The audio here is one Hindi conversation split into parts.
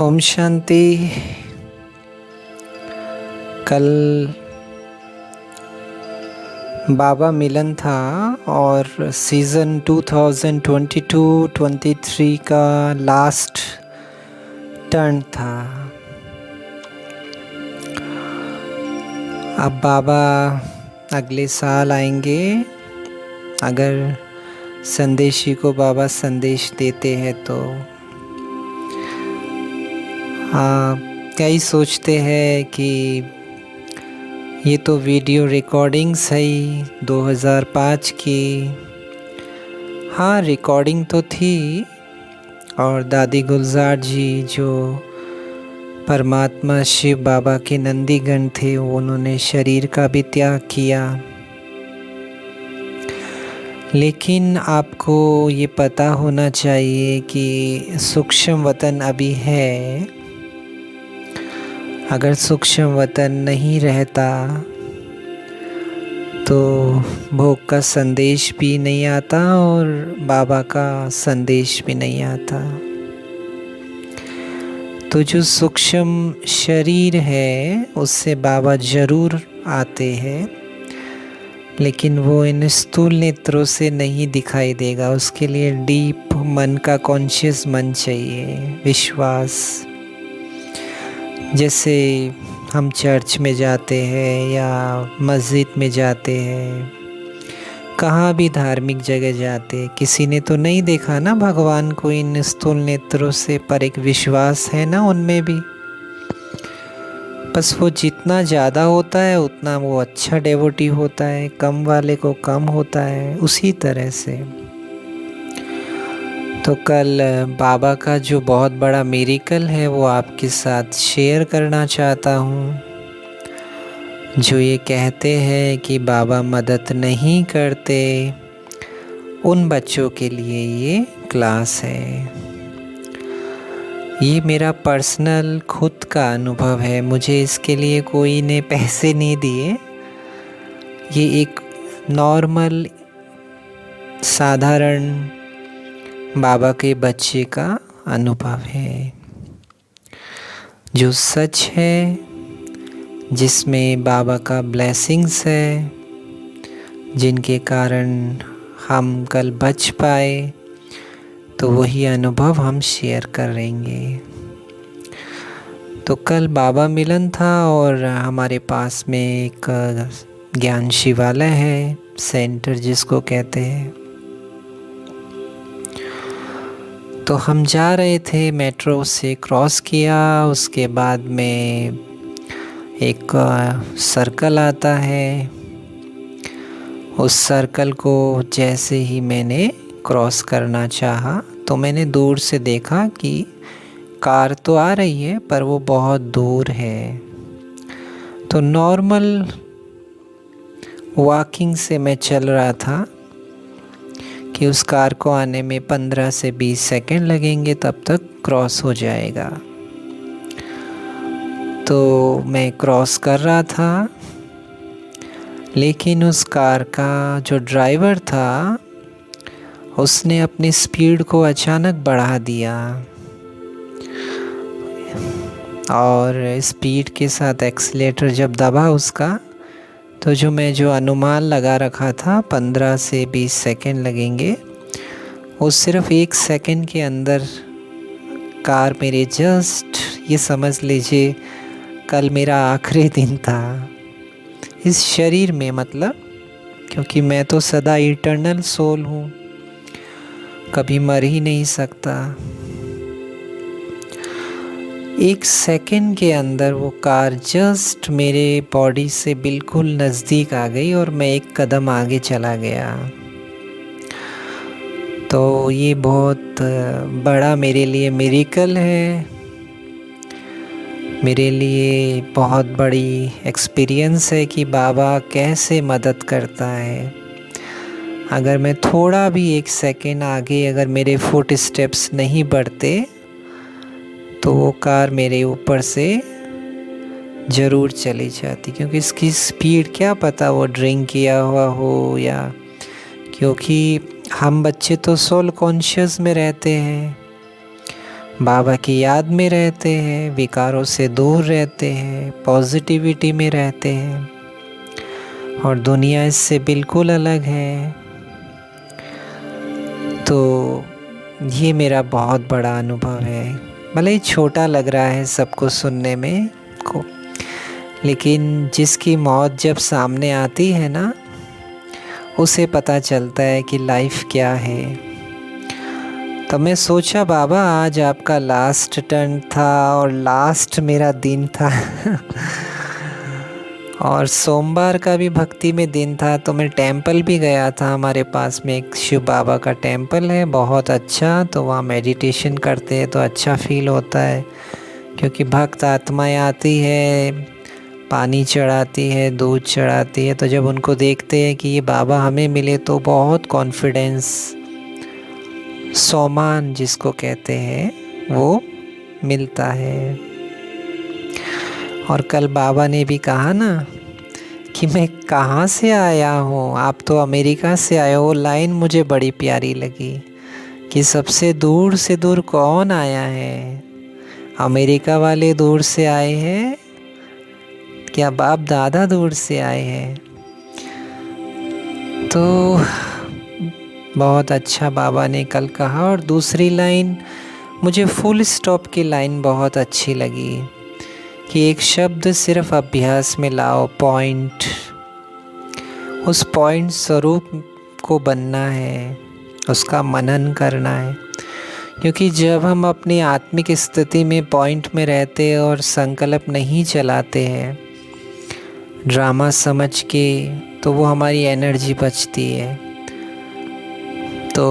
ओम शांति। कल बाबा मिलन था और सीज़न 2022-23 का लास्ट टर्न था। अब बाबा अगले साल आएंगे। अगर संदेशी को बाबा संदेश देते हैं तो कई सोचते हैं कि ये तो वीडियो रिकॉर्डिंग्स है 2005 की। हाँ, रिकॉर्डिंग तो थी और दादी गुलजार जी जो परमात्मा शिव बाबा के नंदीगण थे उन्होंने शरीर का भी त्याग किया। लेकिन आपको ये पता होना चाहिए कि सूक्ष्म वतन अभी है। अगर सूक्ष्म वतन नहीं रहता तो भोग का संदेश भी नहीं आता और बाबा का संदेश भी नहीं आता। तो जो सूक्ष्म शरीर है उससे बाबा जरूर आते हैं, लेकिन वो इन स्थूल नेत्रों से नहीं दिखाई देगा। उसके लिए डीप मन का कॉन्शियस मन चाहिए, विश्वास। जैसे हम चर्च में जाते हैं या मस्जिद में जाते हैं, कहाँ भी धार्मिक जगह जाते हैं, किसी ने तो नहीं देखा ना भगवान को इन स्थूल नेत्रों से, पर एक विश्वास है ना उनमें भी। बस वो जितना ज़्यादा होता है उतना वो अच्छा डेवोटी होता है, कम वाले को कम होता है, उसी तरह से। तो कल बाबा का जो बहुत बड़ा मिरेकल है वो आपके साथ शेयर करना चाहता हूँ। जो ये कहते हैं कि बाबा मदद नहीं करते, उन बच्चों के लिए ये क्लास है। ये मेरा पर्सनल खुद का अनुभव है, मुझे इसके लिए कोई ने पैसे नहीं दिए। ये एक नॉर्मल साधारण बाबा के बच्चे का अनुभव है, जो सच है, जिसमें बाबा का ब्लेसिंग्स है, जिनके कारण हम कल बच पाए। तो वही अनुभव हम शेयर करेंगे। तो कल बाबा मिलन था और हमारे पास में एक ज्ञान शिवालय है, सेंटर जिसको कहते हैं। तो हम जा रहे थे, मेट्रो से क्रॉस किया, उसके बाद में एक सर्कल आता है। उस सर्कल को जैसे ही मैंने क्रॉस करना चाहा तो मैंने दूर से देखा कि कार तो आ रही है पर वो बहुत दूर है। तो नॉर्मल वॉकिंग से मैं चल रहा था कि उस कार को आने में 15 से 20 सेकंड लगेंगे, तब तक क्रॉस हो जाएगा। तो मैं क्रॉस कर रहा था, लेकिन उस कार का जो ड्राइवर था उसने अपनी स्पीड को अचानक बढ़ा दिया और स्पीड के साथ एक्सीलेटर जब दबा उसका, तो जो अनुमान लगा रखा था 15 से 20 सेकंड लगेंगे, वो सिर्फ 1 सेकंड के अंदर कार मेरे जस्ट, ये समझ लीजिए कल मेरा आखिरी दिन था इस शरीर में, मतलब क्योंकि मैं तो सदा इटर्नल सोल हूँ, कभी मर ही नहीं सकता। 1 सेकंड के अंदर वो कार जस्ट मेरे बॉडी से बिल्कुल नज़दीक आ गई और मैं 1 कदम आगे चला गया। तो ये बहुत बड़ा मेरे लिए मिरेकल है, मेरे लिए बहुत बड़ी एक्सपीरियंस है कि बाबा कैसे मदद करता है। अगर मैं थोड़ा भी 1 सेकंड आगे, अगर मेरे फुट स्टेप्स नहीं बढ़ते तो वो कार मेरे ऊपर से ज़रूर चली जाती, क्योंकि इसकी स्पीड क्या पता वो ड्रिंक किया हुआ हो या, क्योंकि हम बच्चे तो सोल कॉन्शियस में रहते हैं। बाबा की याद में रहते हैं, विकारों से दूर रहते हैं, पॉजिटिविटी में रहते हैं और दुनिया इससे बिल्कुल अलग है। तो ये मेरा बहुत बड़ा अनुभव है। भले ही छोटा लग रहा है सबको सुनने में को, लेकिन जिसकी मौत जब सामने आती है ना, उसे पता चलता है कि लाइफ क्या है। तो मैं सोचा बाबा आज आपका लास्ट टर्न था और लास्ट मेरा दिन था और सोमवार का भी भक्ति में दिन था, तो मैं टेंपल भी गया था। हमारे पास में एक शिव बाबा का टेंपल है, बहुत अच्छा। तो वहाँ मेडिटेशन करते हैं तो अच्छा फील होता है, क्योंकि भक्त आत्माएं आती है, पानी चढ़ाती है, दूध चढ़ाती है। तो जब उनको देखते हैं कि ये बाबा हमें मिले तो बहुत कॉन्फिडेंस, सोमान जिसको कहते हैं, वो मिलता है। और कल बाबा ने भी कहा ना कि मैं कहाँ से आया हूँ, आप तो अमेरिका से आए हो। वो लाइन मुझे बड़ी प्यारी लगी कि सबसे दूर से दूर कौन आया है, अमेरिका वाले दूर से आए हैं क्या बाप दादा दूर से आए हैं। तो बहुत अच्छा बाबा ने कल कहा। और दूसरी लाइन मुझे फुल स्टॉप की लाइन बहुत अच्छी लगी कि एक शब्द सिर्फ अभ्यास में लाओ, पॉइंट। उस पॉइंट स्वरूप को बनना है, उसका मनन करना है। क्योंकि जब हम अपनी आत्मिक स्थिति में पॉइंट में रहते हैं और संकल्प नहीं चलाते हैं ड्रामा समझ के, तो वो हमारी एनर्जी बचती है। तो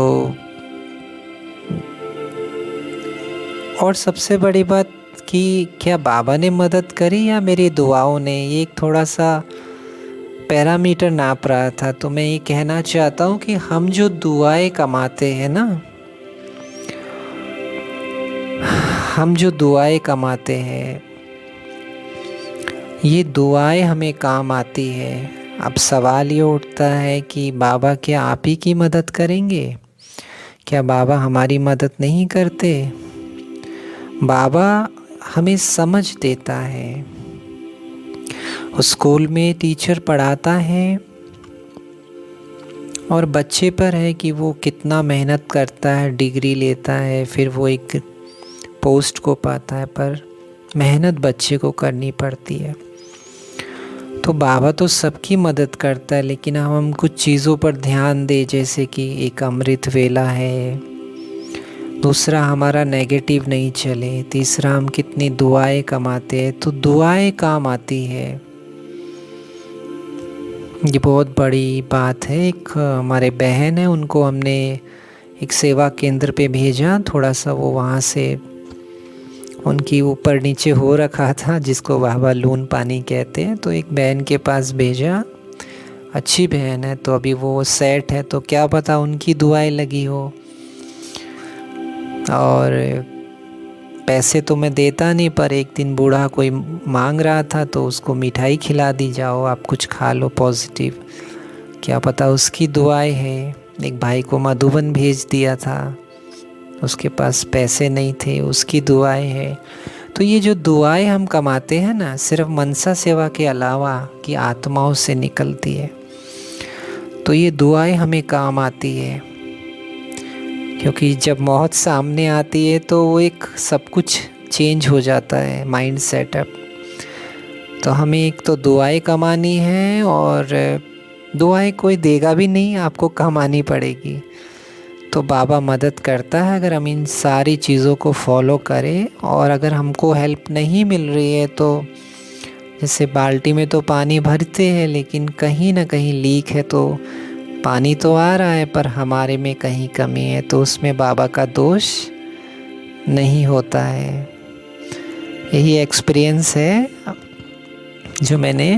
और सबसे बड़ी बात कि क्या बाबा ने मदद करी या मेरी दुआओं ने, ये एक थोड़ा सा पैरामीटर नाप रहा था। तो मैं ये कहना चाहता हूँ कि हम जो दुआएं कमाते हैं ना, हम जो दुआएं कमाते हैं, ये दुआएं हमें काम आती है। अब सवाल ये उठता है कि बाबा क्या आप ही की मदद करेंगे? क्या बाबा हमारी मदद नहीं करते? बाबा हमें समझ देता है। उस स्कूल में टीचर पढ़ाता है और बच्चे पर है कि वो कितना मेहनत करता है, डिग्री लेता है, फिर वो एक पोस्ट को पाता है, पर मेहनत बच्चे को करनी पड़ती है। तो बाबा तो सबकी मदद करता है, लेकिन हम कुछ चीज़ों पर ध्यान दें, जैसे कि एक अमृत वेला है, दूसरा हमारा नेगेटिव नहीं चले, तीसरा हम कितनी दुआएं कमाते हैं। तो दुआएं काम आती है, ये बहुत बड़ी बात है। एक हमारे बहन है, उनको हमने एक सेवा केंद्र पे भेजा, थोड़ा सा वो वहाँ से उनकी ऊपर नीचे हो रखा था, जिसको बाबा लून पानी कहते हैं। तो एक बहन के पास भेजा, अच्छी बहन है, तो अभी वो सेट है, तो क्या पता उनकी दुआएं लगी हो। और पैसे तो मैं देता नहीं, पर एक दिन बूढ़ा कोई मांग रहा था तो उसको मिठाई खिला दी, जाओ आप कुछ खा लो पॉजिटिव, क्या पता उसकी दुआएं है। एक भाई को मधुबन भेज दिया था, उसके पास पैसे नहीं थे, उसकी दुआएं है। तो ये जो दुआएं हम कमाते हैं ना, सिर्फ मनसा सेवा के अलावा कि आत्माओं से निकलती है, तो ये दुआएं हमें काम आती है। क्योंकि जब मौत सामने आती है तो वो एक सब कुछ चेंज हो जाता है, माइंड सेटअप। तो हमें एक तो दुआएं कमानी है, और दुआएं कोई देगा भी नहीं, आपको कमानी पड़ेगी। तो बाबा मदद करता है अगर हम इन सारी चीज़ों को फॉलो करें। और अगर हमको हेल्प नहीं मिल रही है, तो जैसे बाल्टी में तो पानी भरते हैं, लेकिन कहीं ना कहीं लीक है, तो पानी तो आ रहा है पर हमारे में कहीं कमी है, तो उसमें बाबा का दोष नहीं होता है। यही एक्सपीरियंस है जो मैंने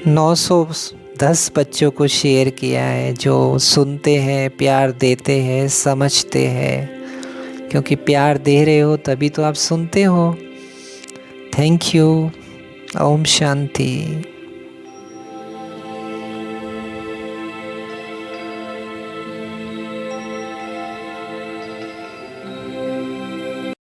910 बच्चों को शेयर किया है, जो सुनते हैं, प्यार देते हैं, समझते हैं। क्योंकि प्यार दे रहे हो तभी तो आप सुनते हो। Thank you. ओम शांति।